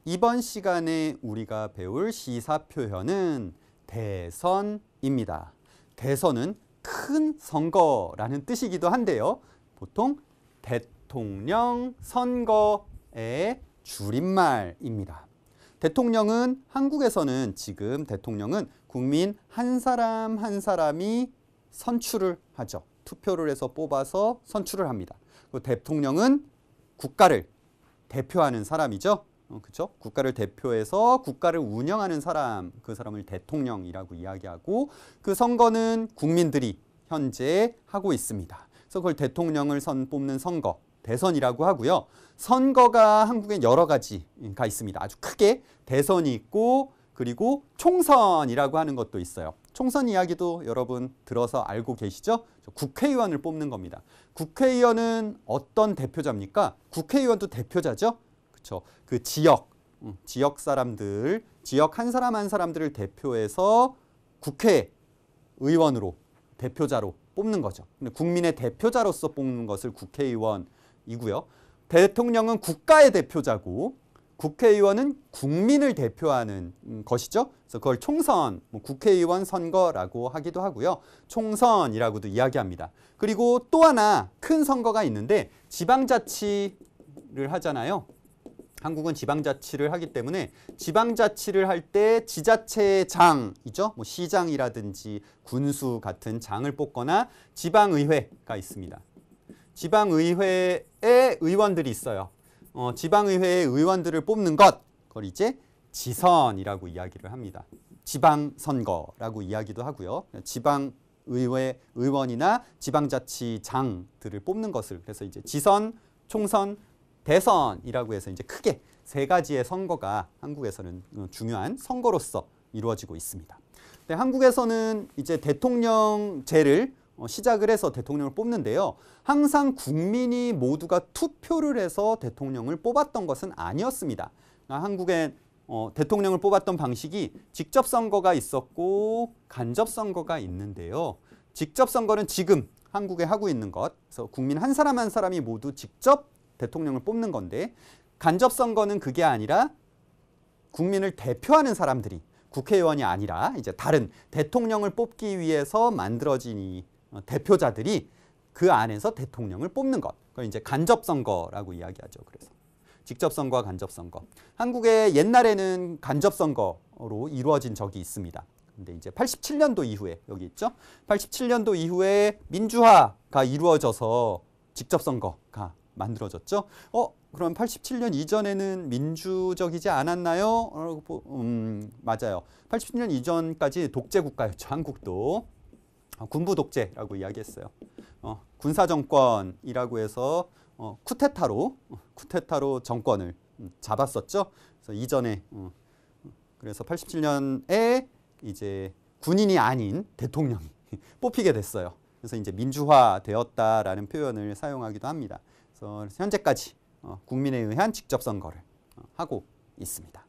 이번 시간에 우리가 배울 시사 표현은 대선입니다. 대선은 큰 선거라는 뜻이기도 한데요. 보통 대통령 선거의 줄임말입니다. 대통령은 한국에서는 지금 대통령은 국민 한 사람 한 사람이 선출을 하죠. 투표를 해서 뽑아서 선출을 합니다. 대통령은 국가를 대표하는 사람이죠. 그렇죠? 국가를 대표해서 국가를 운영하는 사람, 그 사람을 대통령이라고 이야기하고 그 선거는 국민들이 현재 하고 있습니다. 그래서 그걸 대통령을 뽑는 선거, 대선이라고 하고요. 선거가 한국엔 여러 가지가 있습니다. 아주 크게 대선이 있고 그리고 총선이라고 하는 것도 있어요. 총선 이야기도 여러분 들어서 알고 계시죠? 국회의원을 뽑는 겁니다. 국회의원은 어떤 대표자입니까? 국회의원도 대표자죠? 그렇죠. 그 지역 사람들, 지역 한 사람 한 사람들을 대표해서 국회의원으로 대표자로 뽑는 거죠. 근데 국민의 대표자로서 뽑는 것을 국회의원이고요. 대통령은 국가의 대표자고 국회의원은 국민을 대표하는 것이죠. 그래서 그걸 총선, 국회의원 선거라고 하기도 하고요. 총선이라고도 이야기합니다. 그리고 또 하나 큰 선거가 있는데 지방자치를 하잖아요. 한국은 지방자치를 하기 때문에 지방자치를 할 때 지자체장이죠. 시장이라든지 군수 같은 장을 뽑거나 지방의회가 있습니다. 지방의회에 의원들이 있어요. 지방의회의 의원들을 뽑는 것, 그걸 이제 지선이라고 이야기를 합니다. 지방선거라고 이야기도 하고요. 지방의회 의원이나 지방자치장들을 뽑는 것을 그래서 이제 지선, 총선, 대선이라고 해서 이제 크게 세 가지의 선거가 한국에서는 중요한 선거로서 이루어지고 있습니다. 근데 한국에서는 이제 대통령제를 시작을 해서 대통령을 뽑는데요. 항상 국민이 모두가 투표를 해서 대통령을 뽑았던 것은 아니었습니다. 한국의 대통령을 뽑았던 방식이 직접 선거가 있었고 간접 선거가 있는데요. 직접 선거는 지금 한국에 하고 있는 것, 그래서 국민 한 사람 한 사람이 모두 직접 대통령을 뽑는 건데 간접 선거는 그게 아니라 국민을 대표하는 사람들이 국회의원이 아니라 이제 다른 대통령을 뽑기 위해서 만들어진 이 대표자들이 그 안에서 대통령을 뽑는 것. 그걸 이제 간접 선거라고 이야기하죠. 그래서 직접 선거와 간접 선거. 한국에 옛날에는 간접 선거로 이루어진 적이 있습니다. 근데 이제 87년도 이후에 여기 있죠. 87년도 이후에 민주화가 이루어져서 직접 선거가 만들어졌죠. 그럼 87년 이전에는 민주적이지 않았나요? 맞아요. 87년 이전까지 독재 국가였죠. 한국도. 군부 독재라고 이야기했어요. 군사정권이라고 해서 쿠데타로 정권을 잡았었죠. 그래서 이전에 그래서 87년에 이제 군인이 아닌 대통령이 뽑히게 됐어요. 그래서 이제 민주화되었다라는 표현을 사용하기도 합니다. 그래서 현재까지 국민에 의한 직접 선거를 하고 있습니다.